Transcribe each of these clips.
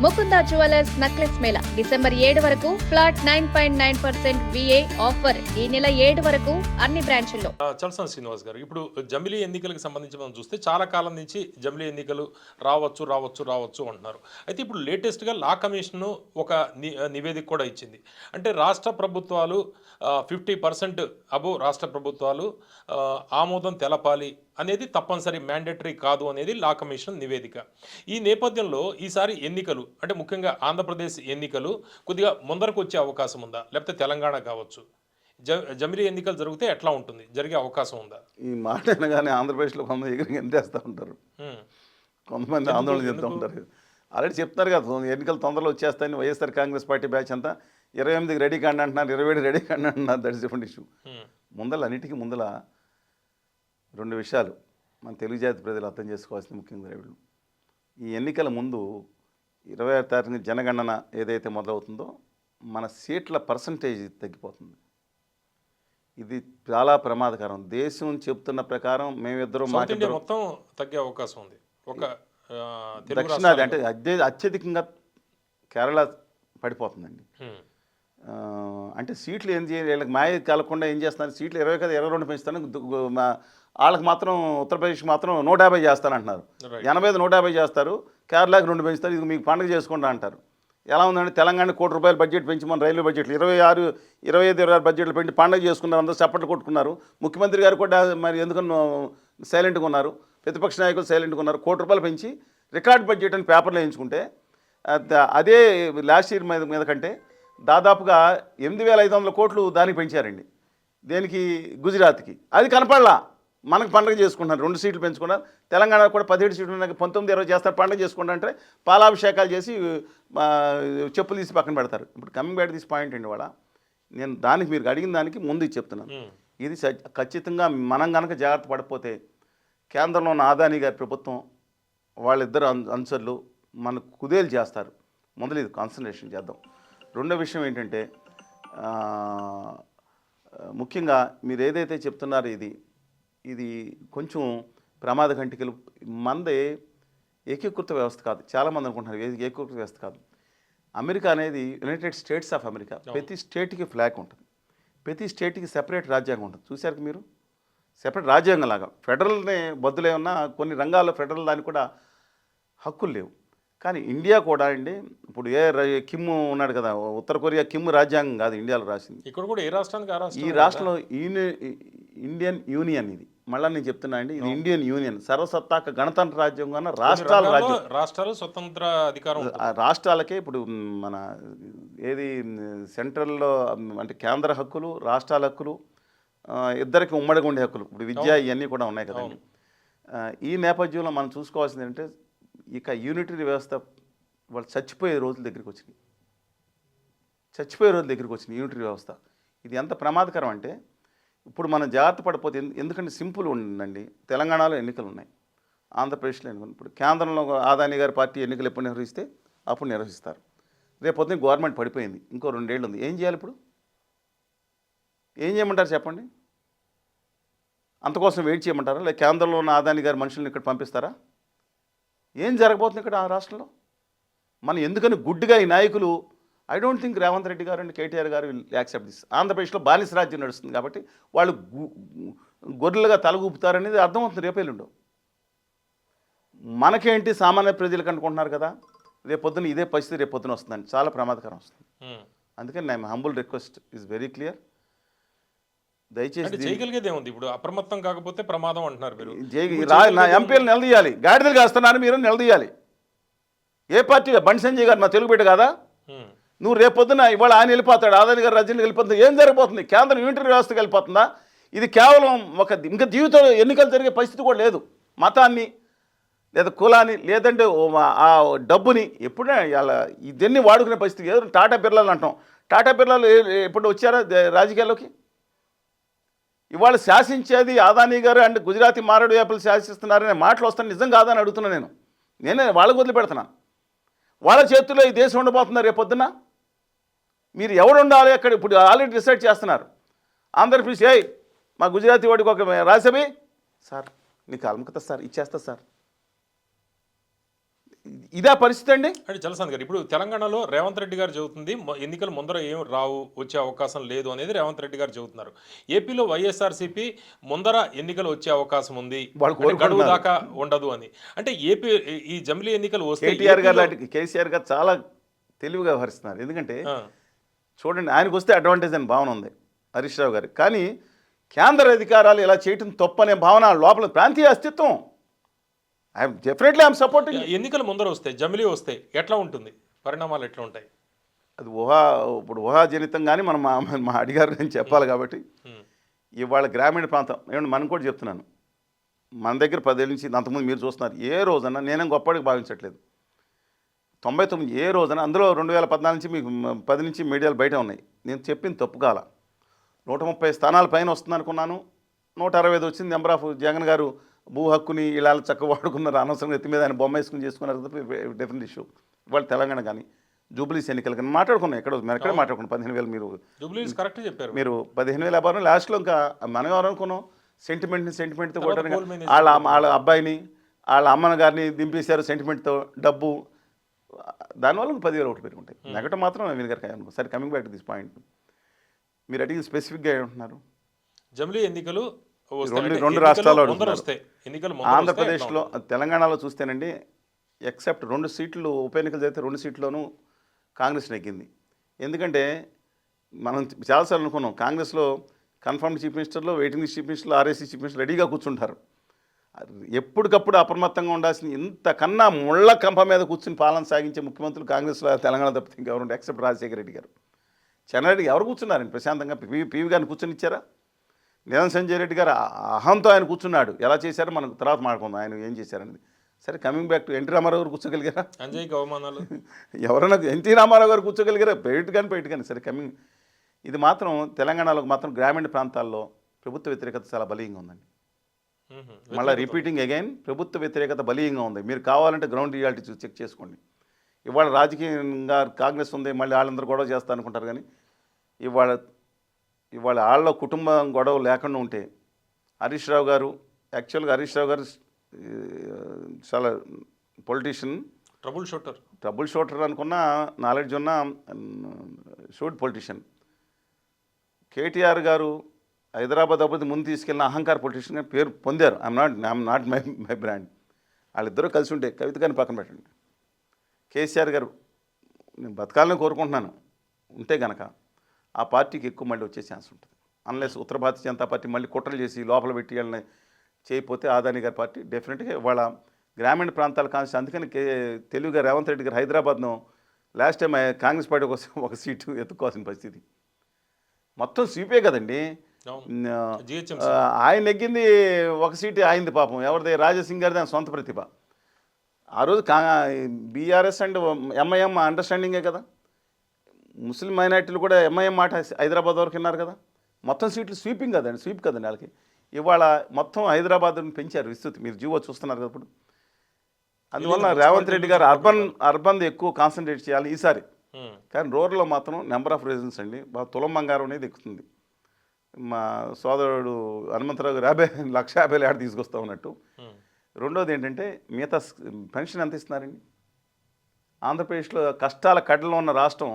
Mukunda jewellers necklace Mela December 7 వరకు flat 9.9% VA offer ఈ నెల 7 వరకు అన్ని బ్రాంచుల్లో. చలసాని శ్రీనివాస్ గారు, ఇప్పుడు జమిలీ ఎన్నికలకు సంబంధించి మనం చూస్తే చాలా కాలం నుంచి జమిలీ ఎన్నికలు రావచ్చు అంటున్నారు. అయితే ఇప్పుడు లేటెస్ట్గా లా కమిషన్ ఒక నివేదిక కూడా ఇచ్చింది. అంటే రాష్ట్ర ప్రభుత్వాలు 50% అబోవ్ రాష్ట్ర ప్రభుత్వాలు ఆమోదం తెలపాలి అనేది తప్పనిసరి, మ్యాండేటరీ కాదు అనేది లా కమిషన్ నివేదిక. ఈ నేపథ్యంలో ఈసారి ఎన్నికలు అంటే ముఖ్యంగా ఆంధ్రప్రదేశ్ ఎన్నికలు కొద్దిగా ముందరకు వచ్చే అవకాశం ఉందా? లేకపోతే తెలంగాణ కావచ్చు, జమిలీ ఎన్నికలు జరిగితే ఎట్లా ఉంటుంది? జరిగే అవకాశం ఉందా? ఈ మాట అనగానే ఆంధ్రప్రదేశ్లో కొంతమంది ఎగిరి ఎంతేస్తూ ఉంటారు, కొంతమంది ఆందోళన చెప్తూ ఉంటారు. ఆల్రెడీ చెప్తున్నారు కదా, ఎన్నికలు తొందరలో వచ్చేస్తాయని. వైఎస్ఆర్ కాంగ్రెస్ పార్టీ బ్యాచ్ అంతా 28కి రెడీ కాండి అంటున్నారు, 27 రెడీ కాండి అంటున్నారు. That is different issue. అన్నిటికీ ముందల రెండు విషయాలు మన తెలుగు జాతి ప్రజలు అర్థం చేసుకోవాల్సింది. ముఖ్యంగా ద్రవిడులు ఈ ఎన్నికల ముందు 26వ తారీఖున జనగణన ఏదైతే మొదలవుతుందో మన సీట్ల పర్సంటేజ్ తగ్గిపోతుంది. ఇది చాలా ప్రమాదకరం. దేశం చెప్తున్న ప్రకారం మేమిద్దరం మొత్తం తగ్గే అవకాశం ఉంది. ఒక దక్షిణాది అంటే అత్యధికంగా కేరళ పడిపోతుందండి. అంటే సీట్లు ఏం చేయాలి, వీళ్ళకి మాయ కలగకుండా ఏం చేస్తున్నారు, సీట్లు 20 కదా 22 పెంచుతాను, వాళ్ళకి మాత్రం ఉత్తరప్రదేశ్ మాత్రం 150 చేస్తానంటున్నారు. 80 150 చేస్తారు, కేరళకి 2 పెంచుతారు. ఇది మీకు పండుగ చేసుకుంటా అంటారు. ఎలా ఉందంటే తెలంగాణ ₹1 బడ్జెట్ పెంచి మన రైల్వే బడ్జెట్లు 25 26 బడ్జెట్లు పెంచి పండుగ చేసుకున్నారు. అందరూ చప్పట్లు కొట్టుకున్నారు. ముఖ్యమంత్రి గారు కూడా మరి ఎందుకన్నా సైలెంట్గా ఉన్నారు, ప్రతిపక్ష నాయకులు సైలెంట్గా ఉన్నారు. ₹1 పెంచి రికార్డ్ బడ్జెట్ అని పేపర్లో వేయించుకుంటే అదే లాస్ట్ ఇయర్ మీద కంటే దాదాపుగా 8,500 కోట్లు దానికి పెంచారండి. దేనికి? గుజరాత్కి. అది కనపడలా. మనకు పండుగ చేసుకుంటున్నారు, 2 సీట్లు పెంచుకున్నారు. తెలంగాణ కూడా 17 సీట్లు ఉన్నాయి, 19 20 చేస్తారు. పండుగ చేసుకుంటారంటే పాలాభిషేకాలు చేసి చెప్పులు తీసి పక్కన పెడతారు. ఇప్పుడు కమింగ్ బ్యాక్ దిస్ పాయింట్ అండి. వాళ్ళ నేను దానికి మీరు అడిగిన దానికి ముందు చెప్తున్నాను. ఇది ఖచ్చితంగా మనం కనుక జాగ్రత్త పడిపోతే కేంద్రంలో ఉన్న ఆదాని గారి ప్రభుత్వం వాళ్ళిద్దరు అనుచరులు మనకు కుదేలు చేస్తారు. మొదలు ఇది కాన్సన్ట్రేషన్ చేద్దాం. రెండో విషయం ఏంటంటే ముఖ్యంగా మీరు ఏదైతే చెప్తున్నారో ఇది కొంచెం ప్రమాద కంటికలు. మందే ఏకీకృత వ్యవస్థ కాదు. చాలామంది అనుకుంటున్నారు ఏకీకృత వ్యవస్థ కాదు. అమెరికా అనేది యునైటెడ్ స్టేట్స్ ఆఫ్ అమెరికా. ప్రతి స్టేట్కి ఫ్లాగ్ ఉంటుంది, ప్రతి స్టేట్కి సెపరేట్ రాజ్యాంగం ఉంటుంది. చూశారు మీరు? సెపరేట్ రాజ్యాంగం లాగా. ఫెడరల్నే బద్దులే ఉన్న కొన్ని రంగాల్లో ఫెడరల్ దానికి కూడా హక్కులు లేవు. కానీ ఇండియా కూడా అండి, ఇప్పుడు కిమ్ ఉన్నాడు కదా, ఉత్తర కొరియా కిమ్ రాజ్యాంగం కాదు ఇండియాలో రాసింది. ఇక్కడ కూడా ఏ రాష్ట్రానికి ఈ రాష్ట్రంలో ఇండియన్ యూనియన్. ఇది మళ్ళీ నేను చెప్తున్నా అండి, ఇది ఇండియన్ యూనియన్, సర్వసత్తాక గణతంత్ర రాజ్యాంగం. రాష్ట్రాలు స్వతంత్ర అధికారం. రాష్ట్రాలకే ఇప్పుడు మన ఏది సెంట్రల్లో అంటే కేంద్ర హక్కులు, రాష్ట్రాల హక్కులు, ఇద్దరికి ఉమ్మడిగా ఉండే హక్కులు. ఇప్పుడు విద్య ఇవన్నీ కూడా ఉన్నాయి కదండి. ఈ నేపథ్యంలో మనం చూసుకోవాల్సింది ఏంటంటే ఇక యూనిటరీ వ్యవస్థ వాళ్ళు చచ్చిపోయే రోజుల దగ్గరికి వచ్చినాయి. యూనిటరీ వ్యవస్థ. ఇది ఎంత ప్రమాదకరం అంటే ఇప్పుడు మనం జాగ్రత్త పడిపోతే, ఎందుకంటే సింపుల్ ఉండండి. తెలంగాణలో ఎన్నికలు ఉన్నాయి, ఆంధ్రప్రదేశ్లో ఎన్నికలు. ఇప్పుడు కేంద్రంలో ఆదాని గారి పార్టీ ఎన్నికలు ఎప్పుడు నిర్వహిస్తే అప్పుడు నిర్వహిస్తారు. రేపు పొద్దున్న గవర్నమెంట్ పడిపోయింది, ఇంకో 2 ఏళ్ళు ఉంది. ఏం చేయాలి ఇప్పుడు? ఏం చేయమంటారు చెప్పండి? అంతకోసం వెయిట్ చేయమంటారా? లేక కేంద్రంలో ఉన్న ఆదాని గారి మనుషులను ఇక్కడ పంపిస్తారా? ఏం జరగబోతుంది ఇక్కడ ఆ రాష్ట్రంలో? మనం ఎందుకని గుడ్డిగా ఈ నాయకులు, I don't think Revanth Reddy గారు అండ్ కేటీఆర్ గారు విల్ యాక్సెప్ట్ దిస్. ఆంధ్రప్రదేశ్లో బానిస రాజ్యం నడుస్తుంది కాబట్టి వాళ్ళు గొర్రెలుగా తలగూపుతారనేది అర్థమవుతుంది. రేపేళ్ళుండవు. మనకేంటి సామాన్య ప్రజలకు అనుకుంటున్నారు కదా, రేపొద్దున ఇదే పరిస్థితి రేపొద్దున వస్తుందండి. చాలా ప్రమాదకరం వస్తుంది. అందుకని నా humble request is very clear. దయచేసి చేయగలిగేదే ఉంది. ఇప్పుడు అప్రమత్తం కాకపోతే ప్రమాదం అంటున్నారు మీరు. నా ఎంపీలు నిలదీయాలి. గాడిదలు కాస్తున్నారు మీరు, నిలదీయాలి. ఏ పార్టీ? బండి సంజయ్ గారు మా తెలుగు బిడ్డ కాదా? నువ్వు రేపొద్దున ఇవాళ ఆయన వెళ్ళిపోతాడు, ఆదాని గారు రాజ్యానికి వెళ్ళిపోతుంది. ఏం జరగబోతుంది? కేంద్రం యూనిటరీ వ్యవస్థకి వెళ్ళిపోతుందా? ఇది కేవలం ఇంకా జీవితంలో ఎన్నికలు జరిగే పరిస్థితి కూడా లేదు. మతాన్ని లేదా కులాన్ని లేదంటే ఆ డబ్బుని ఎప్పుడే అలా ఇదన్నీ వాడుకునే పరిస్థితి. ఏదో టాటా బిర్లాలు అంటాం. టాటా బిర్లాలు ఎప్పుడు వచ్చారా రాజకీయాల్లోకి? ఇవాళ శాసించేది ఆదాని గారు అండ్ గుజరాతీ మారడు వ్యాపారులు శాసిస్తున్నారనే మాటలు వస్తాను. నిజం కాదని అడుగుతున్నా. నేనే వాళ్ళకు వదిలిపెడుతున్నాను. వాళ్ళ చేతుల్లో ఈ దేశం ఉండబోతున్నారు రేపొద్దున. మీరు ఎవడు ఉండాలి అక్కడ? ఇప్పుడు ఆల్రెడీ డిసైడ్ చేస్తున్నారు. ఆంధ్రప్రదేశ్ మా గుజరాతీ వాడికి ఒక రాసవి సార్ నీకు అలమకత సార్ ఇచ్చేస్తా సార్. ఇదే పరిస్థితి అండి. అంటే జలసాంద్ గారు ఇప్పుడు తెలంగాణలో రేవంత్ రెడ్డి గారు చెబుతుంది ఎన్నికలు ముందర ఏం రావు, వచ్చే అవకాశం లేదు అనేది రేవంత్ రెడ్డి గారు చెబుతున్నారు. ఏపీలో వైఎస్ఆర్సీపీ ముందర ఎన్నికలు వచ్చే అవకాశం ఉంది, వాళ్ళు అంటే గడువు కోరుకుంటున్నారు. దాకా ఉండదు అని. అంటే ఏపీ ఈ జమిలీ ఎన్నికలు వస్తే కేటీఆర్ గారు ఏపీలో- లాంటి కేసీఆర్ గారు చాలా తెలివిగా వ్యవహరిస్తున్నారు. ఎందుకంటే ఆ, చూడండి, ఆయనకు వస్తే అడ్వాంటేజ్ అని భావన ఉంది హరీష్ రావు గారు. కానీ కేంద్ర అధికారాలు ఇలా చేయటం తప్పు అనే భావన లోపల ప్రాంతీయ అస్తిత్వం. I'm supporting. ఎన్నికలు ముందర వస్తే జమిలీ వస్తే ఎట్లా ఉంటుంది, పరిణామాలు ఎట్లా ఉంటాయి? అది ఇప్పుడు ఊహాజనితం కానీ మనం మా అడిగారు నేను చెప్పాలి కాబట్టి. ఉమ్, ఇవాళ గ్రామీణ ప్రాంతం ఏమంటే మనం కూడా చెప్తున్నాను, మన దగ్గర 10 ఏళ్ళ నుంచి అంతకుముందు మీరు చూస్తున్నారు, ఏ రోజన్నా నేనేం గొప్పడికి భావించట్లేదు. 99 ఏ రోజున అందులో 2014 నుంచి మీకు 10 నుంచి మీడియాలు బయట ఉన్నాయి. నేను చెప్పింది తప్పు కాల. 130 స్థానాల పైన వస్తుంది అనుకున్నాను, 165 వచ్చింది. నెంబర్ ఆఫ్ జగన్ గారు భూ హక్కుని ఇలా చక్కగా వాడుకున్నారు, అనవసరంగా ఎత్తి మీద ఆయన బొమ్మ వేసుకుని చేసుకున్నారు కదా, డిఫరెంట్ ఇష్యూ. ఇవాళ తెలంగాణ కానీ జూబ్లీస్ ఎన్నికలు కానీ మాట్లాడుకున్నాం, ఎక్కడే మాట్లాడుకున్నాం. 15,000 జూబ్లీస్ కరెక్ట్ చెప్పారు. మీరు 15,000 అబ్బాయి లాస్ట్లో ఇంకా మనం ఎవరు అనుకున్నాం, సెంటిమెంట్తో తర్వాత కొట్టారు. poll management వాళ్ళ అబ్బాయిని వాళ్ళ అమ్మని గారిని దింపేశారు సెంటిమెంట్తో, డబ్బు. దానివల్ల 10,000 ఓట్లు పెరుగుంటాయి. నెగటివ్ మాత్రం వినిగారు అనుకో. సరే, coming back to this point, మీరు అడిగి స్పెసిఫిక్గా ఏమంటున్నారు? జమిలీ ఎన్నికలు వస్తే రెండు అంటే రెండు ఎన్నికలు రాష్ట్రాల్లో ముందర అడుగుతున్నారు. వస్తే ఎన్నికలు ముందర వస్తే ఆంధ్రప్రదేశ్లో ఎట్లా ఉంటుంది? తెలంగాణలో చూస్తేనండి, ఎక్సెప్ట్ 2 సీట్లు ఉప ఎన్నికలు జరిగితే 2 సీట్లోనూ కాంగ్రెస్ నెగ్గింది. ఎందుకంటే మనం చాలాసార్లు అనుకున్నాం, కాంగ్రెస్లో కన్ఫర్మ్ చీఫ్ మినిస్టర్లో, వెయిటింగ్ చీఫ్ మినిస్టర్లు, ఆర్ఏసీ చీఫ్ మినిస్టర్ రెడీగా కూర్చుంటారు. ఎప్పటికప్పుడు అప్రమత్తంగా ఉండాల్సిన, ఇంతకన్నా ముళ్ళ కంప మీద కూర్చుని పాలన సాగించే ముఖ్యమంత్రులు కాంగ్రెస్లో తెలంగాణ తప్పితే ఇంకెవరు ఎక్సెప్ట్ రాజశేఖర రెడ్డి గారు. చెన్నారెడ్డి ఎవరు కూర్చున్నారండి ప్రశాంతంగా? పివి గారిని కూర్చొని ఇచ్చారా? నిజాం సంజయ్ రెడ్డి గారు అహంతో ఆయన కూర్చున్నాడు. ఎలా చేశారో మనకు తర్వాత మాట్లాడుకుందాం ఆయన ఏం చేశారనేది. సరే, coming back to NT Rama Rao garu కూర్చోగలిగారా? అంజయ్యకి అవమానాలు ఎవరైనా ఎన్టీ రామారావు గారు కూర్చోగలిగారా? బయట కానీ. సరే, ఇది మాత్రం తెలంగాణలో మాత్రం గ్రామీణ ప్రాంతాల్లో ప్రభుత్వ వ్యతిరేకత చాలా బలీయంగా ఉందండి. మళ్ళీ రిపీటింగ్ అగైన్, ప్రభుత్వ వ్యతిరేకత బలీయంగా ఉంది. మీరు కావాలంటే గ్రౌండ్ రియాలిటీ చూసి చెక్ చేసుకోండి. ఇవాళ రాజకీయంగా కాంగ్రెస్ ఉంది, మళ్ళీ వాళ్ళందరూ గొడవ చేస్తా అనుకుంటారు. కానీ ఇవాళ వాళ్ళ కుటుంబం గొడవ లేకుండా ఉంటే, హరీష్ రావు గారు చాలా పొలిటీషియన్, ట్రబుల్ షూటర్ అనుకున్న నాలెడ్జ్ ఉన్న షూట్ పొలిటీషియన్. కేటీఆర్ గారు హైదరాబాద్ అభివృద్ధి ముందు తీసుకెళ్ళిన అహంకార పొలిటీషియన్గా పేరు పొందారు. I'm not my brand. వాళ్ళిద్దరూ కలిసి ఉంటే కవిత గారిని పక్కన పెట్టండి. కేసీఆర్ గారు నేను బతకాలని కోరుకుంటున్నాను ఉంటే గనక ఆ పార్టీకి ఎక్కువ మళ్ళీ వచ్చే ఛాన్స్ ఉంటుంది. అన్లెస్ ఉత్తర భారతీయ జనతా పార్టీ మళ్ళీ కుట్రలు చేసి లోపల పెట్టి వాళ్ళని చేయకపోతే అదాని గారి పార్టీ డెఫినెట్గా వాళ్ళ గ్రామీణ ప్రాంతాల కాన్స్టిట్యూన్సీ. అందుకని తెలుగుగా రేవంత్ రెడ్డి గారు హైదరాబాద్ను లాస్ట్ టైం కాంగ్రెస్ పార్టీ కోసం ఒక సీటు ఎత్తుకోవాల్సిన పరిస్థితి. మొత్తం స్వీపే కదండి. ఆయన నెగ్గింది ఒక సీటు అయింది పాపం. ఎవరిది? రాజాసింగ్ గారిది ఆయన సొంత ప్రతిభ. ఆ రోజు బీఆర్ఎస్ అండ్ ఎంఐఎం అండర్స్టాండింగే కదా. ముస్లిం మైనార్టీలు కూడా ఎంఐఎం మాట హైదరాబాద్ వరకు విన్నారు కదా. మొత్తం సీట్లు స్వీప్ కదండి వాళ్ళకి. ఇవాళ మొత్తం హైదరాబాద్ని పెంచారు విస్తృతి. మీరు జీవో చూస్తున్నారు కదా ఇప్పుడు. అందువల్ల రేవంత్ రెడ్డి గారు అర్బన్ ఎక్కువ కాన్సన్ట్రేట్ చేయాలి ఈసారి. కానీ రూరల్లో మాత్రం నెంబర్ ఆఫ్ రీజన్స్ అండి. బాగా తులం బంగారం అనేది ఎక్కుతుంది. మా సోదరుడు హనుమంతరావు గారు 1,50,000 ఏడు తీసుకొస్తా ఉన్నట్టు. రెండోది ఏంటంటే, మిగతా పెన్షన్ ఎంత ఇస్తున్నారండి? ఆంధ్రప్రదేశ్లో కష్టాల కడ్డలో ఉన్న రాష్ట్రం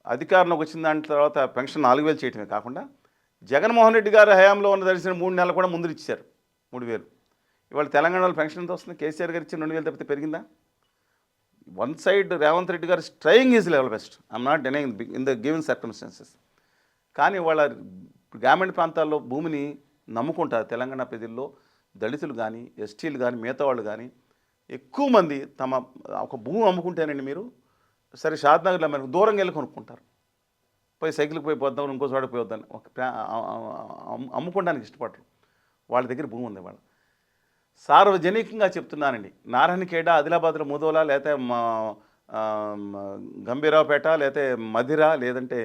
అధికారంలోకి వచ్చిన దాని తర్వాత పెన్షన్ 4,000 చేయటమే కాకుండా జగన్మోహన్ రెడ్డి గారి హయాంలో ఉన్న దర్శనం 3 నెలలు కూడా ముందు ఇచ్చారు 3,000. ఇవాళ తెలంగాణలో పెన్షన్ ఎంత వస్తుంది? కేసీఆర్ గారు ఇచ్చిన 2,000 తప్పితే పెరిగిందా? వన్ సైడ్ రేవంత్ రెడ్డి గారు trying is level best. I'm not denying in the given circumstances. కానీ వాళ్ళ గ్రామీణ ప్రాంతాల్లో భూమిని నమ్ముకుంటారు తెలంగాణ ప్రజల్లో. దళితులు కానీ, ఎస్టీలు కానీ, మిగతా వాళ్ళు కానీ ఎక్కువ మంది తమ ఒక భూమి అమ్ముకుంటేనండి. మీరు సరే షాద్నగర్లో మనకు దూరంగా వెళ్ళి కొనుక్కుంటారు. పోయి సైకిల్కి పోయి పోద్దాం, ఇంకో చోటకి పోయి వద్దాం, అమ్ముకోవడానికి ఇష్టపడరు. వాళ్ళ దగ్గర భూమి ఉంది. వాళ్ళ సార్వజనికంగా చెప్తున్నానండి, నారాయణఖేడ, ఆదిలాబాద్లో ముదోల, లేకపోతే గంభీరావుపేట, లేకపోతే మధిర, లేదంటే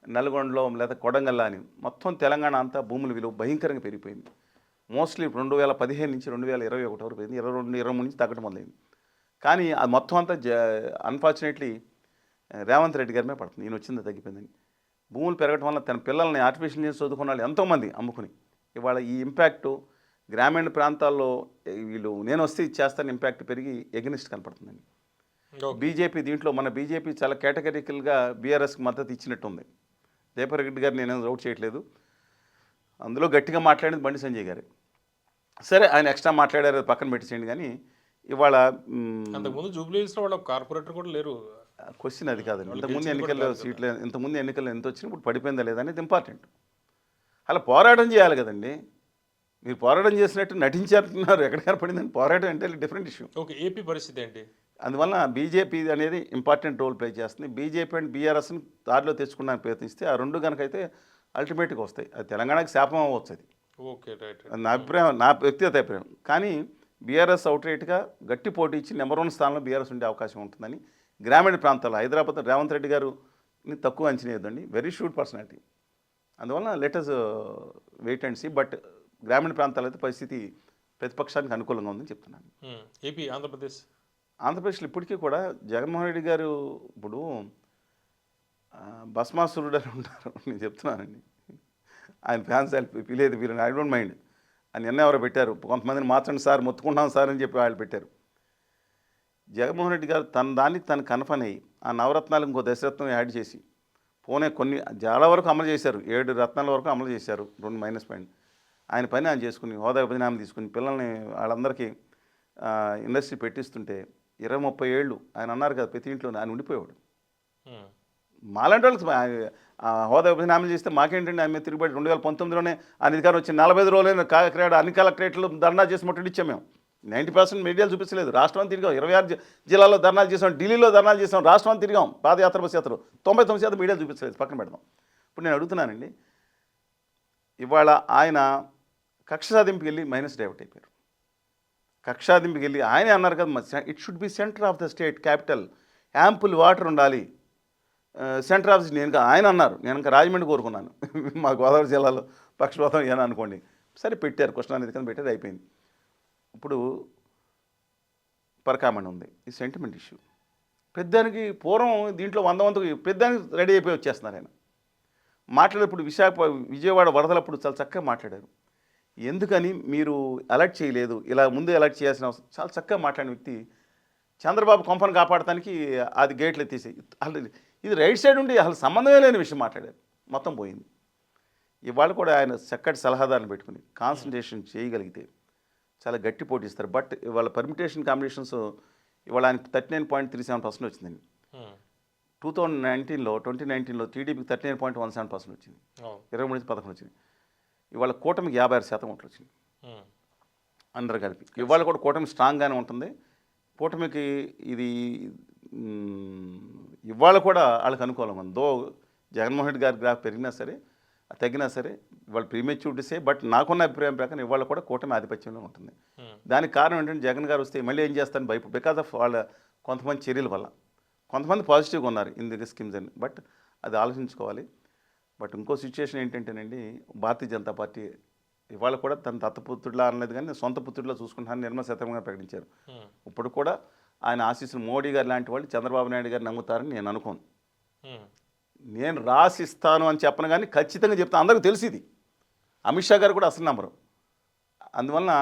నల్గొండలో, లేదా కొడంగల్ అని మొత్తం తెలంగాణ అంతా భూముల విలువ భయంకరంగా పెరిగిపోయింది. మోస్ట్లీ 2015 నుంచి 2021 వరకు పోయింది. 22-23 నుంచి తగ్గడం మొదలైంది. కానీ అది మొత్తం అంతా అన్ఫార్చునేట్లీ రేవంత్ రెడ్డి గారి మీద పడుతుంది. ఈయన వచ్చింది తగ్గిపోయిందని. భూములు పెరగడం వల్ల తన పిల్లల్ని ఆర్టిఫిషియల్ ఇంజనీర్స్ చదువుకున్న వాళ్ళు ఎంతోమంది అమ్ముకుని ఇవాళ ఈ ఇంపాక్టు గ్రామీణ ప్రాంతాల్లో వీళ్ళు నేను వస్తే ఇది చేస్తాను ఇంపాక్ట్ పెరిగి ఎగనిస్ట్ కనపడుతుందండి. ఓకే. బీజేపీ దీంట్లో మన బీజేపీ చాలా కేటగిరికల్గా బీఆర్ఎస్కి మద్దతు ఇచ్చినట్టుంది. జయపరెడ్డి గారు నేను రౌట్ చేయట్లేదు, అందులో గట్టిగా మాట్లాడింది బండి సంజయ్ గారు. సరే ఆయన ఎక్స్ట్రా మాట్లాడారు, అది పక్కన పెట్టేసేయండి. కానీ ఇవాళ అంతకుముందు జూబ్లీ హిల్స్లో వాళ్ళ కార్పొరేటర్ కూడా లేరు. క్వశ్చన్ అది కాదండి. వాళ్ళు ఇంతకుముందు గెలిచింది కూడా ఎన్నికల్లో కాదు కదా. సీట్లు ఇంతకుముందు ఎన్నికల్లో ఎంత వచ్చినా ఇప్పుడు పడిపోయిందా లేదా అనేది ఇంపార్టెంట్. అలా పోరాటం చేయాలి కదండి. మీరు పోరాటం చేసినట్టు నటించారంటున్నారు, ఎక్కడికైనా పడిందని. పోరాటం అంటే డిఫరెంట్ ఇష్యూ. ఓకే, ఏపీ పరిస్థితి ఏంటి? అందువల్ల బీజేపీ అనేది ఇంపార్టెంట్ రోల్ ప్లే చేస్తుంది. బీజేపీ అండ్ బీఆర్ఎస్ని దారిలో తెచ్చుకోవడానికి ప్రయత్నిస్తే ఆ రెండు కనుకైతే అల్టిమేట్గా వస్తాయి. అది తెలంగాణకి శాపం అవ్వచ్చు, అది ఓకే, రైట్. అది నా అభిప్రాయం, నా వ్యక్తిగత అభిప్రాయం. కానీ బీఆర్ఎస్ అవుట్రైట్గా గట్టి పోటీ ఇచ్చి నెంబర్ 1 స్థానంలో బీఆర్ఎస్ ఉండే అవకాశం ఉంటుందని. గ్రామీణ ప్రాంతాల్లో హైదరాబాద్ రేవంత్ రెడ్డి గారుని తక్కువ అంచనా వేయద్దండి, వెరీ షూట్ పర్సనాలిటీ. అందువల్ల let us wait and see. But గ్రామీణ ప్రాంతాల్లో అయితే పరిస్థితి ప్రతిపక్షానికి అనుకూలంగా ఉందని చెప్తున్నాను. ఏపీ, ఆంధ్రప్రదేశ్. ఆంధ్రప్రదేశ్లో ఇప్పటికీ కూడా జగన్మోహన్ రెడ్డి గారు ఇప్పుడు భస్మాసురుడు అని ఉంటారు, నేను చెప్తున్నానండి. ఆయన ఫ్యాన్స్ పిలేదు వీళ్ళని, ఐ డోంట్ మైండ్ అని నిన్న ఎవరో పెట్టారు. కొంతమందిని మార్చండి సార్, మొత్తుకుంటాం సార్ అని చెప్పి వాళ్ళు పెట్టారు. జగన్మోహన్ రెడ్డి గారు తన దానికి తను కన్ఫర్మ్ అయ్యి ఆ నవరత్నాలు ఇంకో దశరత్నం యాడ్ చేసి పోనే కొన్ని చాలా వరకు అమలు చేశారు. 7 రత్నాల వరకు అమలు చేశారు, 2 మైనస్ పాయింట్. ఆయన పని ఆయన చేసుకుని హోదా విభజనాన్ని తీసుకుని పిల్లల్ని వాళ్ళందరికీ ఇండస్ట్రీ పెట్టిస్తుంటే 20-30 ఏళ్ళు ఆయన అన్నారు కదా, ప్రతి ఇంట్లో ఆయన ఉండిపోయేవాడు. మాలాంటి వాళ్ళకి హోదా విభజన అమలు చేస్తే మాకేంటండి, ఆయన మీద తిరుగుబడి 2019లోనే ఆయన అధికారం వచ్చి 45 రోజులైన కాకినాడ అన్ని కలెక్టరేట్లు ధర్నా చేసి ముట్టడి ఇచ్చాం మేము. 90% మీడియాలు చూపించలేదు. రాష్ట్రం తిరిగాం, 26 జిల్లాల్లో ధర్నాలు చేసాం, ఢిల్లీలో ధర్నాలు చేసాం, రాష్ట్రం తిరిగాం, పాదయాత్ర బస్ యాత్ర. 99% మీడియాలు చూపించలేదు, పక్కన పెడదాం. ఇప్పుడు నేను అడుగుతున్నానండి, ఇవాళ ఆయన కక్ష సాధింపుకి వెళ్ళి మైనస్ డైవర్ట్ అయిపోయారు. కక్ష సాధింపుకి వెళ్ళి ఆయనే అన్నారు కదా, it should be centre of the state capital, ample water ఉండాలి సెంటర్ ఆఫ్ నేను ఆయన అన్నారు. నేను ఇంకా రాజమండ్రి కోరుకున్నాను, మా గోదావరి జిల్లాలో పక్షపాతం ఏమని అనుకోండి. సరే పెట్టారు, కృష్ణానది కింద పెట్టారు, అయిపోయింది. ఇప్పుడు పరకామణి ఉంది, ఈ సెంటిమెంట్ ఇష్యూ. పెద్దానికి పూర్వం దీంట్లో 100 పెద్దానికి రెడీ అయిపోయి వచ్చేస్తున్నారు ఆయన. మాట్లాడేప్పుడు విజయవాడ వరదలప్పుడు చాలా చక్కగా మాట్లాడారు. ఎందుకని మీరు అలర్ట్ చేయలేదు, ఇలా ముందు అలర్ట్ చేయాల్సిన అవసరం. చాలా చక్కగా మాట్లాడిన వ్యక్తి. చంద్రబాబు కొంపను కాపాడటానికి అది గేట్లు ఎత్తేసి అసలు ఇది రైట్ సైడ్ ఉండి అసలు సంబంధమే లేని విషయం మాట్లాడారు, మొత్తం పోయింది. ఇవాళ కూడా ఆయన చక్కటి సలహాదారుని పెట్టుకుని కాన్సన్ట్రేషన్ చేయగలిగితే చాలా గట్టి పోటీ ఇస్తారు. బట్ ఇవాళ పర్మిటేషన్ కాంబినేషన్స్ ఇవాళ ఆయనకి 39.37% వచ్చిందండి. 2019లో టీడీపీకి 39.17% వచ్చింది, 23-11 వచ్చింది. ఇవాళ కూటమికి 56% ఓట్లు వచ్చింది అందరు కలిపి. ఇవాళ కూడా కూటమి స్ట్రాంగ్గానే ఉంటుంది. కూటమికి ఇది ఇవాళ కూడా వాళ్ళకి అనుకూలంగా ఉంది. జగన్మోహన్ రెడ్డి గారి గ్రాఫ్ పెరిగినా సరే తగ్గినా సరే ఇవాళ ప్రీమెచ్యూరిటీసే. బట్ నాకున్న అభిప్రాయం ప్రకారం ఇవాళ కూడా కూటమి ఆధిపత్యంలో ఉంటుంది. దానికి కారణం ఏంటంటే జగన్ గారు వస్తే మళ్ళీ ఏం చేస్తాను భయపడు, బికాజ్ ఆఫ్ వాళ్ళ కొంతమంది చర్యల వల్ల. కొంతమంది పాజిటివ్గా ఉన్నారు ఇన్ ది స్కీమ్స్ అని, బట్ అది ఆలోచించుకోవాలి. బట్ ఇంకో సిచ్యువేషన్ ఏంటంటేనండి, భారతీయ జనతా పార్టీ ఇవాళ కూడా తన దత్తపుత్రుడిలా అనలేదు కానీ సొంత పుత్రుడిలా చూసుకుంటానని నిర్మలా సీతారామన్ గారు ప్రకటించారు. ఇప్పుడు కూడా ఆయన ఆశీస్సులు మోడీ గారు లాంటి వాళ్ళు చంద్రబాబు నాయుడు గారు నమ్ముతారని నేను అనుకోను. నేను రాసిస్తాను అని చెప్పను కానీ ఖచ్చితంగా చెప్తాను, అందరికీ తెలిసి ఇది. అమిత్ షా గారు కూడా అసలు నమ్మరు. అందువలన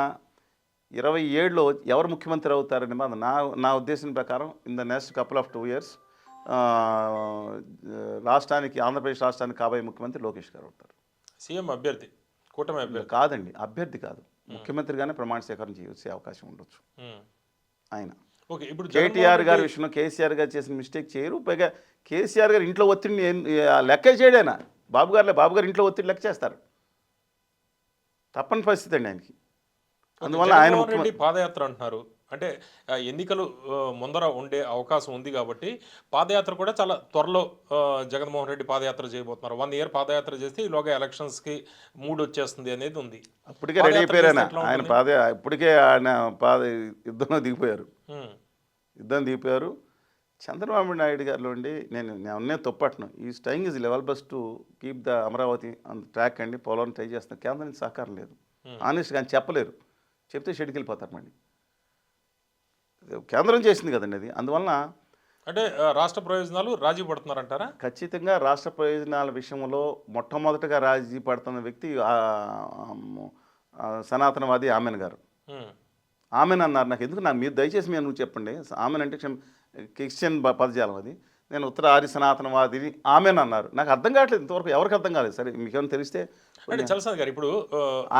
27లో ఎవరు ముఖ్యమంత్రి అవుతారని నా ఉద్దేశం ప్రకారం in the next couple of 2 years రాష్ట్రానికి, ఆంధ్రప్రదేశ్ రాష్ట్రానికి కాబోయే ముఖ్యమంత్రి లోకేష్ గారు అవుతారు. సీఎం అభ్యర్థి, కూటమి అభ్యర్థి కాదండి, అభ్యర్థి కాదు, ముఖ్యమంత్రిగానే ప్రమాణ స్వీకారం చేసే అవకాశం ఉండొచ్చు ఆయన. ఓకే, ఇప్పుడు కేటీఆర్ గారి విషయంలో కేసీఆర్ గారు చేసిన మిస్టేక్ చేయరు. పైగా కేసీఆర్ గారు ఇంట్లో ఒత్తిడిని లెక్క చేయడైనా, బాబు గారు ఇంట్లో ఒత్తిడి లెక్క చేస్తారు, తప్పని పరిస్థితి అండి ఆయనకి. అందువల్ల ఆయన పాదయాత్ర అంటున్నారు అంటే ఎన్నికలు ముందర ఉండే అవకాశం ఉంది కాబట్టి పాదయాత్ర కూడా చాలా త్వరలో జగన్మోహన్ రెడ్డి పాదయాత్ర చేయబోతున్నారు. 1 year పాదయాత్ర చేస్తే ఈలోగా ఎలక్షన్స్కి మూడ్ వచ్చేస్తుంది అనేది ఉంది. అప్పటికే రెడీ అయిపోయారు ఆయన ఇప్పటికే ఆయన యుద్ధంలో దిగిపోయారు. చంద్రబాబు నాయుడు గారిలో ఉండి నేను తప్పట్ను. ఈ staying is level best to keep the Amaravati on track అండి. పోలవరం ట్రై చేస్తున్నారు. కేంద్రం నుంచి సహకారం లేదు, ఆనెస్ట్గా అని చెప్పలేరు. చెప్తే షెడ్కి వెళ్ళిపోతారు మళ్ళీ. కేంద్రం చేసింది కదండి అది. అందువలన అంటే రాష్ట్ర ప్రయోజనాలు రాజీ పడుతున్నారంటారా? ఖచ్చితంగా రాష్ట్ర ప్రయోజనాల విషయంలో మొట్టమొదటిగా రాజీ పడుతున్న వ్యక్తి సనాతనవాది ఆమెన్ గారు. ఉమ్, ఆమెన్ అన్నారు. నాకు ఎందుకు మీరు దయచేసి నువ్వు చెప్పండి. ఆమెన్ అంటే క్రిస్టియన్ పదజాలం అది. నేను ఉత్తర ఆర్య సనాతనవాదిని ఆమెన్ అన్నారు. నాకు అర్థం కావట్లేదు ఇంతవరకు, ఎవరికి అర్థం కాలేదు. సరే మీకేమైనా తెలిస్తే. అంటే చలసాని గారు ఇప్పుడు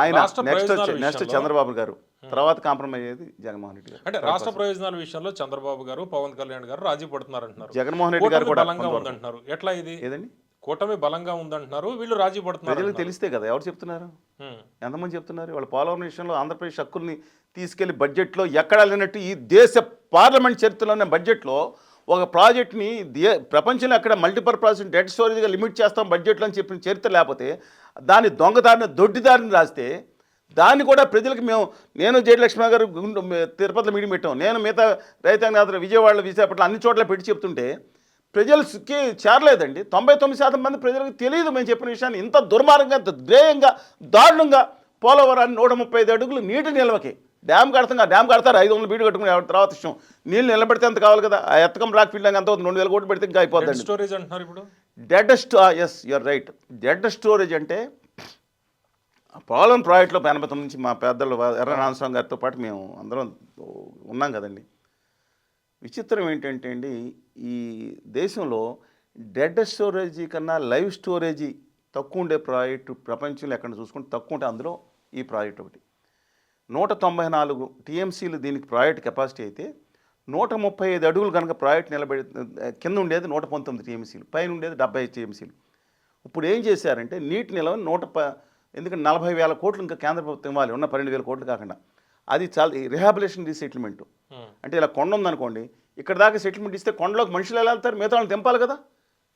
ఆయన రాష్ట్ర ప్రయోజనాల నెక్స్ట్ విషయంలో- చంద్రబాబు గారు, తర్వాత కాంప్రమైజ్ అయ్యేది జగన్మోహన్ రెడ్డి గారు. అంటే రాష్ట్ర ప్రయోజనాల విషయంలో చంద్రబాబు గారు, పవన్ కళ్యాణ్ గారు రాజీ పడుతున్నారు అంటున్నారు. జగన్మోహన్ రెడ్డి గారు కూటమి కూడా బలంగా కొంతవరకు. ఉందంటున్నారు. ఎట్లా ఇది? ఏదండి? కూటమి బలంగా ఉందంటున్నారు, వీళ్ళు రాజీ పడుతున్నారు ప్రజలకు అంటున్నారు. తెలిస్తే కదా. ఎవరు చెప్తున్నారు? ఉమ్, ఎంతమంది చెప్తున్నారు? వాళ్ళ పోలవరం విషయంలో ఆంధ్రప్రదేశ్ హక్కుల్ని తీసుకెళ్లి బడ్జెట్లో ఎక్కడా లేనట్టు ఈ దేశ పార్లమెంట్ చరిత్రలోనే బడ్జెట్లో ఒక ప్రాజెక్ట్ని ప్రపంచంలో ఎక్కడ మల్టీపర్పస్ డెట్ స్టోరేజ్గా లిమిట్ చేస్తాం బడ్జెట్లో అని చెప్పిన చరిత్ర లేకపోతే దాన్ని దొంగదారిని దొడ్డిదారిని రాస్తే దాన్ని కూడా ప్రజలకు నేను జయలక్ష్మి గారు తిరుపతిలో మీటింగ్ పెట్టాం, నేను మిగతా రైతాంగ విజయవాడలో విశాఖపట్నం అన్ని చోట్ల పెట్టి చెప్తుంటే ప్రజలకి చేరలేదండి. 99% మంది ప్రజలకు తెలియదు మేము చెప్పిన విషయాన్ని. ఇంత దుర్మార్గంగా, ఇంత ద్రేయంగా, దారుణంగా పోలవరాన్ని 135 అడుగులు నీటి నిల్వకి డ్యామ్ కడతారు 500 బీడు కట్టుకుని తర్వాత విషయం. నీళ్ళు నిలబెడితే ఎంత కావాలి కదా. ఆ ఎత్తకం బ్లాక్ ఫీల్డ్ ఎంత అవుతుంది? 2000 కోట్లు పెడితే ఇంకా అయిపోతుంది. స్టోరేజ్ అంటున్నారు ఇప్పుడు. Yes you're right. Dead storage అంటే పోలవరం ప్రాజెక్టులో 89 నుంచి మా పెద్దలు ఎర్ర నాగస్వామి గారితో పాటు మేము అందరం ఉన్నాం కదండి. విచిత్రం ఏంటంటే అండి, ఈ దేశంలో డెడ్ స్టోరేజీ కన్నా లైవ్ స్టోరేజీ తక్కువ ఉండే ప్రాజెక్టు ప్రపంచంలో ఎక్కడ చూసుకుంటే తక్కువ ఉంటే అందులో ఈ ప్రాజెక్ట్ ఒకటి. 194 టీఎంసీలు దీనికి ప్రాజెక్ట్ కెపాసిటీ అయితే 135 అడుగులు కనుక ప్రాజెక్ట్ నిలబెడి కింద ఉండేది 119 టీఎంసీలు, పైన ఉండేది 75 టీఎంసీలు. ఇప్పుడు ఏం చేశారంటే నీటి నిల్వ ఎందుకంటే 40,000 కోట్లు ఇంకా కేంద్ర ప్రభుత్వం ఇవ్వాలి, ఉన్న 12,000 కోట్లు కాకుండా. అది చాలా రిహాబిలేషన్ రీసెటిల్మెంట్. అంటే ఇలా కొండ ఉందనుకోండి, ఇక్కడ దాకా సెటిల్మెంట్ ఇస్తే కొండలోకి మనుషులు ఎలా వెళ్తారు? మిగతా వాళ్ళని తెంపాలి కదా.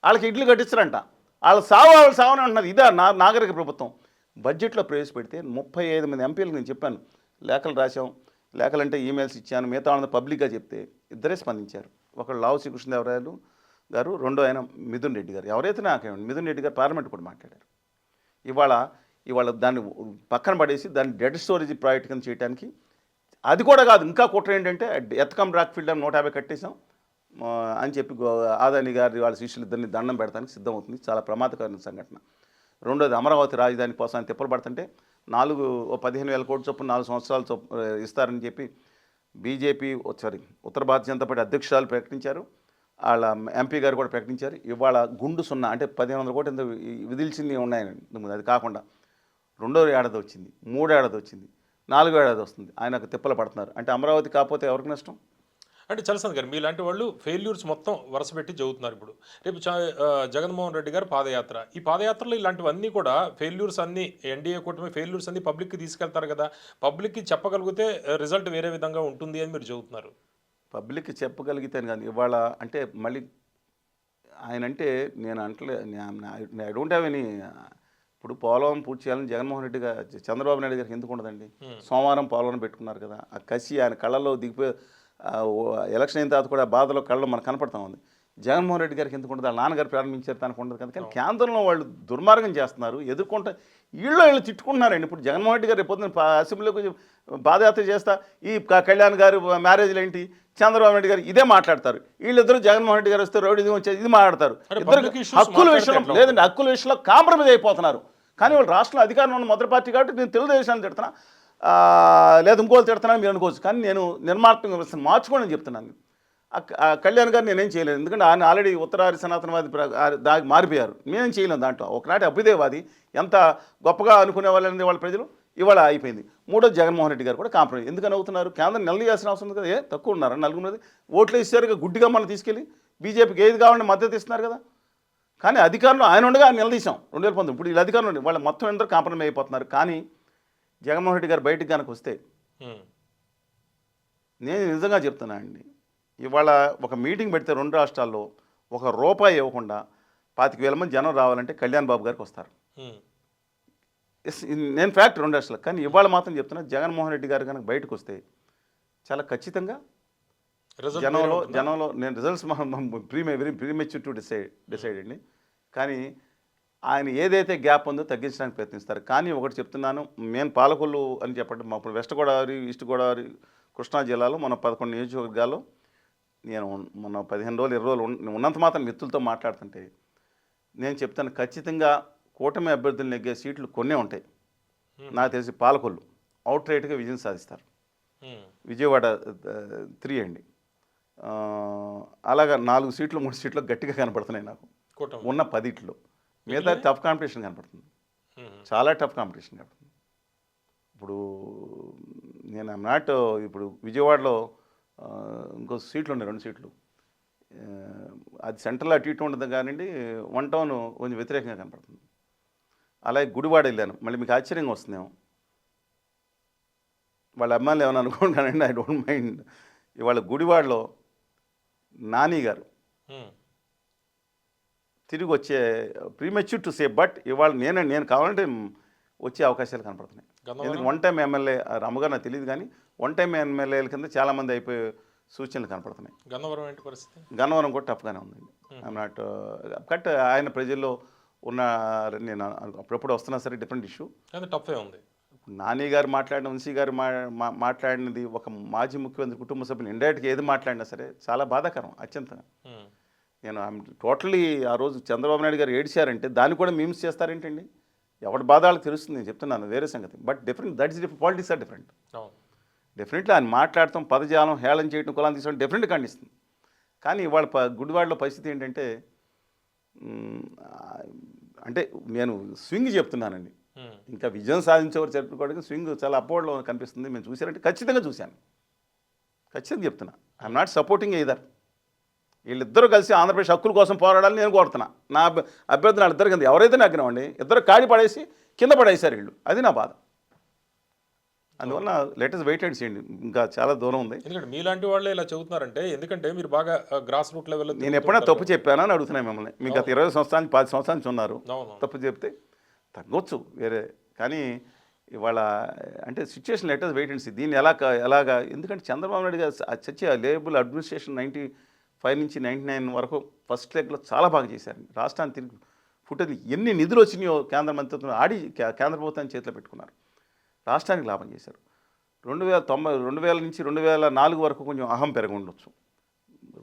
వాళ్ళకి ఇడ్లు కట్టిస్తారంట. వాళ్ళు సావని అంటున్నారు. ఇదా నాగరిక ప్రభుత్వం. బడ్జెట్లో ప్రవేశపెడితే 35 మంది ఎంపీలకు నేను చెప్పాను, లేఖలు రాశాం. లేఖలు అంటే ఈమెయిల్స్ ఇచ్చాను. మిగతా వాళ్ళని పబ్లిక్గా చెప్తే ఇద్దరే స్పందించారు. ఒకళ్ళు లావు శ్రీకృష్ణదేవరాయలు గారు, రెండో ఆయన మిథున్ రెడ్డి గారు. ఎవరైతే నాకేమండి, మిథున్ రెడ్డి గారు పార్లమెంట్ కూడా మాట్లాడారు. ఇవాళ దాన్ని పక్కన పడేసి దాన్ని డెడ్ స్టోరేజ్ ప్రాజెక్ట్ కింద చేయడానికి. అది కూడా కాదు, ఇంకా కుట్ర ఏంటంటే ఎత్తకం బ్లాక్ ఫీల్డ్ 150 కట్టేసాం అని చెప్పి ఆదాని గారి వాళ్ళ శిష్యులు ఇద్దరిని దండం పెడతానికి సిద్ధమవుతుంది. చాలా ప్రమాదకరమైన సంఘటన. రెండోది అమరావతి రాజధాని కోసం ఆయన తిప్పలు పడుతుంటే 15,000 కోట్ల చొప్పున 4 సంవత్సరాలు ఇస్తారని చెప్పి బీజేపీ ఉత్తర భారతీయ జనతా పార్టీ అధ్యక్షురాలు ప్రకటించారు. వాళ్ళ ఎంపీ గారు కూడా ప్రకటించారు. ఇవాళ గుండు సున్నా అంటే 1,500 కోట్లు ఎంత విధిల్చింది ఉన్నాయని. అది కాకుండా 2వ ఏడాది వచ్చింది, 3వ ఏడాది వచ్చింది, 4వ ఏడాది వస్తుంది. ఆయనకు తిప్పలు పడుతున్నారు. అంటే అమరావతి కాకపోతే ఎవరికి నష్టం? అంటే చలసాని గారు మీలాంటి వాళ్ళు ఫెయిల్యూర్స్ మొత్తం వరుస పెట్టి చెబుతున్నారు. ఇప్పుడు రేపు జగన్మోహన్ రెడ్డి గారు పాదయాత్ర, ఈ పాదయాత్రలో ఇలాంటివన్నీ కూడా ఫెయిల్యూర్స్ అన్ని ఎన్డీఏ కూటమి ఫెయిల్యూర్స్ అన్ని పబ్లిక్కి తీసుకెళ్తారు కదా. పబ్లిక్కి చెప్పగలిగితే రిజల్ట్ వేరే విధంగా ఉంటుంది అని మీరు చెబుతున్నారు. పబ్లిక్కి చెప్పగలిగితే కానీ ఇవాళ అంటే మళ్ళీ ఆయన అంటే నేను అంటలే, ఐ డోంట్ హ్యావ్ ఎనీ. ఇప్పుడు పోలవరం పూర్తి చేయాలని జగన్మోహన్ రెడ్డి గారు, చంద్రబాబు నాయుడు గారికి ఎందుకు ఉండదండి? సోమవారం పోలవరం పెట్టుకున్నారు కదా. ఆ కసి ఆయన కళ్ళలో దిగిపోయి ఎలక్షన్ అయిన తర్వాత కూడా బాధలో కళ్ళలో మనకు కనపడతా ఉంది. జగన్మోహన్ రెడ్డి గారికి ఎందుకు ఉండదు? వాళ్ళ నాన్నగారు ప్రారంభించారు, తనకు ఉండదు కదా. కానీ కేంద్రంలో వాళ్ళు దుర్మార్గం చేస్తున్నారు, ఎదుర్కొంటా వీళ్ళు తిట్టుకుంటున్నారండి. ఇప్పుడు జగన్మోహన్ రెడ్డి గారు రేపు అసెంబ్లీలోకి పాదయాత్ర చేస్తా, ఈ కళ్యాణ్ గారు మ్యారేజ్లు ఏంటి, చంద్రబాబు నాయుడు గారు ఇదే మాట్లాడతారు. వీళ్ళిద్దరూ జగన్మోహన్ రెడ్డి గారు వస్తే రౌడీజం వచ్చేది ఇది మాట్లాడతారు. ఇద్దరు హక్కుల విషయంలో లేదండి, హక్కుల విషయంలో కాంప్రమైజ్ అయిపోతున్నారు. కానీ వాళ్ళు రాష్ట్రంలో అధికారంలో ఉన్న మొదటి పార్టీ కాబట్టి నేను తెలుగుదేశాన్ని తిడుతున్నా, లేదా ఇంకోళ్ళు తిడుతున్నాను మీరు అనుకోవచ్చు. కానీ నేను నిర్మాణాత్మక వ్యవస్థను మార్చుకోండి అని చెప్తున్నాను. కళ్యాణ్ గారు నేనేం చేయలేదు, ఎందుకంటే ఆయన ఆల్రెడీ ఉత్తరాది సనాతనవాది దానికి మారిపోయారు. నేనేం చేయలేను దాంట్లో. ఒకనాటి అభ్యుదయవాది ఎంత గొప్పగా అనుకునే వాళ్ళని వాళ్ళ ప్రజలు ఇవాళ అయిపోయింది. మూడోది జగన్మోహన్ రెడ్డి గారు కూడా కాంప్రమైజ్. ఎందుకని అవుతున్నారు? కేంద్రం నిలదీయాల్సిన అవసరం ఉంది కదా. తక్కువ ఉన్నారు నలుగురు ఓట్లు ఇస్తారు గుడ్డిగా మనం తీసుకెళ్ళి బీజేపీకి ఏది కావాలని మద్దతు ఇస్తున్నారు కదా. కానీ అధికారంలో ఆయన ఉండగా ఆయన నిలదీశాం 2019. ఇప్పుడు వీళ్ళు అధికారంలో ఉండి వాళ్ళు మొత్తం అందరూ కాంప్రమైజ్ అయిపోతున్నారు. కానీ జగన్మోహన్ రెడ్డి గారు బయటికి కనుక వస్తే నేను నిజంగా చెప్తున్నా అండి, ఇవాళ ఒక మీటింగ్ పెడితే 2 రాష్ట్రాల్లో ₹1 ఇవ్వకుండా 25,000 మంది జనం రావాలంటే కళ్యాణ్ బాబు గారికి వస్తారు. నేను ఫ్యాక్ట్ 2 రాష్ట్రాలు. కానీ ఇవాళ మాత్రం చెప్తున్నా, జగన్మోహన్ రెడ్డి గారు కనుక బయటకు వస్తే చాలా ఖచ్చితంగా జనంలో నేను results very premature to decide అండి. కానీ ఆయన ఏదైతే గ్యాప్ ఉందో తగ్గించడానికి ప్రయత్నిస్తారు. కానీ ఒకటి చెప్తున్నాను, నేను పాలకొల్లు అని చెప్పండి, మా వెస్ట్ గోదావరి, ఈస్ట్ గోదావరి, కృష్ణా జిల్లాలో మన 11 నియోజకవర్గాల్లో నేను మొన్న 15 రోజులు 20 రోజులు ఉన్నంత మాత్రం మిత్రులతో మాట్లాడుతుంటే నేను చెప్తాను, ఖచ్చితంగా కూటమి అభ్యర్థులు నెగ్గే సీట్లు కొన్నే ఉంటాయి. నాకు తెలిసి పాలకొల్లు, అవుట్ రైట్గా విజయం సాధిస్తారు. ఉమ్, విజయవాడ 3 అండి. అలాగా 4 సీట్లు 3 సీట్లు గట్టిగా కనపడుతున్నాయి నాకు కూటమి. ఉన్న 10ట్లో. మిగతా టఫ్ కాంపిటీషన్ కనపడుతుంది, ఉమ్, చాలా టఫ్ కాంపిటీషన్ కనపడుతుంది. ఇప్పుడు నేను నాట్ ఇప్పుడు విజయవాడలో ఇంకో సీట్లు ఉన్నాయి, 2 సీట్లు. ఆ, అది సెంట్రల్ అటు ఇటు ఉండదు కానివ్వండి, 1 టౌన్ కొంచెం వ్యతిరేకంగా కనపడుతుంది. అలాగే గుడివాడ వెళ్ళాను, మళ్ళీ మీకు ఆశ్చర్యంగా వస్తుందేమో, వాళ్ళ అమ్మాయిలు ఏమైనా అనుకుంటానండి, ఐ డోంట్ మైండ్. ఇవాళ గుడివాడలో నాని గారు ఉమ్, తిరిగి వచ్చే ప్రీమెచ్యూర్ టు సే, బట్ ఇవాళ నేను కావాలంటే వచ్చే అవకాశాలు కనపడుతున్నాయి. గన్నవరం? ఎందుకంటే 1 టైం ఎమ్మెల్యే రమ్మగారు నాకు తెలియదు, కానీ 1 టైం ఎమ్మెల్యేల కింద చాలామంది అయిపోయే సూచనలు కనపడుతున్నాయి. గన్నవరం ఏంటి పరిస్థితి? గన్నవరం కూడా టఫ్గానే ఉందండి. ఐఎమ్ నాట్ బట్ ఆయన ప్రజల్లో ఉన్న, నేను అప్పుడప్పుడు వస్తున్నా సరే డిఫరెంట్ ఇష్యూ. కానీ టఫే ఉంది. నాని గారు మాట్లాడిన, వంశీ గారు మాట్లాడినది, ఒక మాజీ ముఖ్యమంత్రి కుటుంబ సభ్యులు ఇండైరెక్ట్గా ఏది మాట్లాడినా సరే చాలా బాధాకరం అత్యంతంగా. ఉమ్, నేను టోటలీ ఆ రోజు చంద్రబాబు నాయుడు గారు ఏడ్చారంటే దాన్ని కూడా మీమ్స్ చేస్తారేంటండి? ఎవరి బాధ వాళ్ళకి తెలుస్తుంది, నేను చెప్తున్నాను, వేరే సంగతి. But different, that is different, politics are different. అవును. డెఫినెట్లీ ఆయన మాట్లాడటం, పదజాలం హేళన చేయడం, కులాన్ని తీసుకోవడం డెఫినెట్గా ఖండిస్తుంది. కానీ ఇవాళ గుడివాడలో పరిస్థితి ఏంటంటే, అంటే నేను స్వింగ్ చెప్తున్నానండి, ఉమ్, ఇంకా విజయం సాధించేవారు చెప్పుకోవడానికి స్వింగ్ చాలా అప్వర్డ్లో కనిపిస్తుంది. మేము చూసారంటే ఖచ్చితంగా చూశాను, ఖచ్చితంగా చెప్తున్నా. I'm not supporting either. వీళ్ళిద్దరూ కలిసి ఆంధ్రప్రదేశ్ హక్కుల కోసం పోరాడాలని నేను కోరుతున్నా. నా అభ్యర్థులు వాళ్ళిద్దరు కింద ఎవరైతే నగ్గినామండి, ఇద్దరు కాడి పడేసి కింద పడేసారు వీళ్ళు, అది నా బాధ. అందువల్ల లెటర్స్ వెయిట్ అండ్ చేయండి, ఇంకా చాలా దూరం ఉంది. ఎందుకంటే మీలాంటి వాళ్ళే ఇలా చెబుతున్నారంటే, ఎందుకంటే మీరు బాగా గ్రాస్ రూట్ లెవెల్లో నేను ఎప్పుడైనా తప్పు చెప్పానా అని అడుగుతున్నాను మిమ్మల్ని. మీకు గత 20 సంవత్సరాలు 10 సంవత్సరాల నుంచి ఉన్నారు, అవును. తప్పు చెప్తే తగ్గొచ్చు వేరే, కానీ ఇవాళ అంటే situation let us wait and see. దీన్ని ఎలాగా, ఎందుకంటే చంద్రబాబు నాయుడు గారు చచ్చి లేబుల్ అడ్మినిస్ట్రేషన్ 95 నుంచి 99 వరకు ఫస్ట్ లెగ్లో చాలా బాగా చేశారు. రాష్ట్రాన్ని తిరిగి ఫుటేజ్ ఎన్ని నిధులు వచ్చినాయో కేంద్ర మంత్రిత్వం ఆడి కేంద్ర ప్రభుత్వాన్ని చేతిలో పెట్టుకున్నారు, రాష్ట్రానికి లాభం చేశారు. 2000 నుంచి 2004 వరకు కొంచెం అహం పెరగ ఉండొచ్చు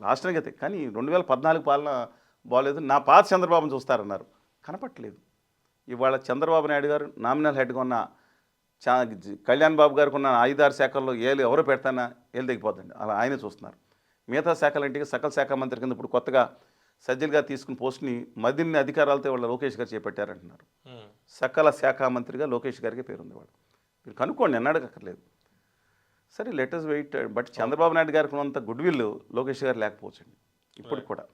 రాష్ట్రానికి అయితే, కానీ 2014 పాలన బాగోలేదు. నా పాత చంద్రబాబుని చూస్తారన్నారు, కనపట్టలేదు. ఇవాళ చంద్రబాబు నాయుడు గారు నామినల్ హెడ్గా ఉన్న కళ్యాణ్ బాబు గారికి ఉన్న 5-6 శాఖల్లో ఎవరో పెడతానా ఏళ్ళు దిగిపోద్దండి, అలా ఆయనే చూస్తున్నారు. మిగతా శాఖలంటే సకల శాఖ మంత్రి కింద ఇప్పుడు కొత్తగా సజ్జల్ గారు తీసుకున్న పోస్ట్ని మరిన్ని అధికారాలతో వాళ్ళ లోకేష్ గారు చేపట్టారంటున్నారు. సకల శాఖ మంత్రిగా లోకేష్ గారికి పేరుంది. వాళ్ళు మీరు కనుక్కోండి, నేను అడగక్కర్లేదు. సరే let us wait. But Chandrababu Naidu గారికి ఉన్నంత గుడ్ విల్ లోకేష్ గారు లేకపోవచ్చండి ఇప్పుడు కూడా.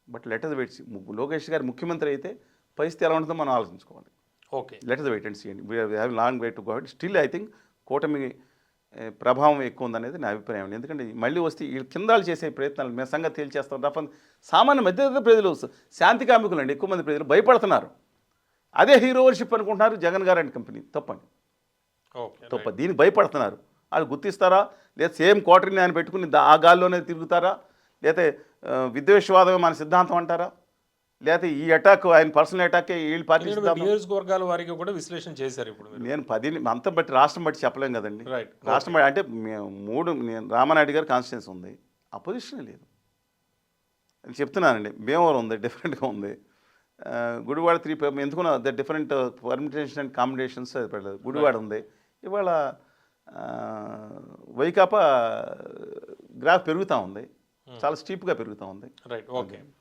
But letters wait. లోకేష్ గారు ముఖ్యమంత్రి అయితే పరిస్థితి ఎలా ఉంటుందో మనం ఆలోచించుకోవాలి. Okay, let's wait and see అండి. We have long way to go. Still I think కూటమి ప్రభావం ఎక్కువ ఉందనేది నా అభిప్రాయం అండి. ఎందుకంటే మళ్ళీ వస్తే ఈ కిందాలు చేసే ప్రయత్నాలు మేము సంగతి తేల్చేస్తాం తప్ప సామాన్య మధ్యతరగతి ప్రజలు, శాంతి కామికులు అండి ఎక్కువ మంది ప్రజలు భయపడుతున్నారు. అదే హీరో వర్షిప్ అనుకుంటున్నారు జగన్ గారు అండ్ కంపెనీ. తప్పండి, తప్ప. దీనికి భయపడుతున్నారు. వాళ్ళు గుర్తిస్తారా, లేదా సేమ్ క్వార్టర్ని ఆయన పెట్టుకుని ఆ గాల్లోనే తిరుగుతారా, లేకపోతే విద్వేషవాదమే మన సిద్ధాంతం అంటారా, లేకపోతే ఈ అటాక్ ఆయన పర్సనల్ అటాకే వీళ్ళు పార్టీ నియోజకవర్గాల వారికి కూడా విశ్లేషణ చేశారు. ఇప్పుడు నేను 10 అంతా బట్టి రాష్ట్రం బట్టి చెప్పలేం కదండి. రైట్, రాష్ట్రం బట్టి అంటే నేను రామానాయుడు గారు కాన్స్టిట్యూన్స్ ఉంది, అపోజిషన్ లేదు అని చెప్తున్నానండి. భీమవరం ఉంది, డిఫరెంట్గా ఉంది. గుడివాడ 3 ఎందుకున్నా the different permutation and combinations Gudivada ఉంది. ఇవాళ వైకాపా గ్రాఫ్ పెరుగుతూ ఉంది, చాలా స్టీప్గా పెరుగుతూ ఉంది. Right, okay.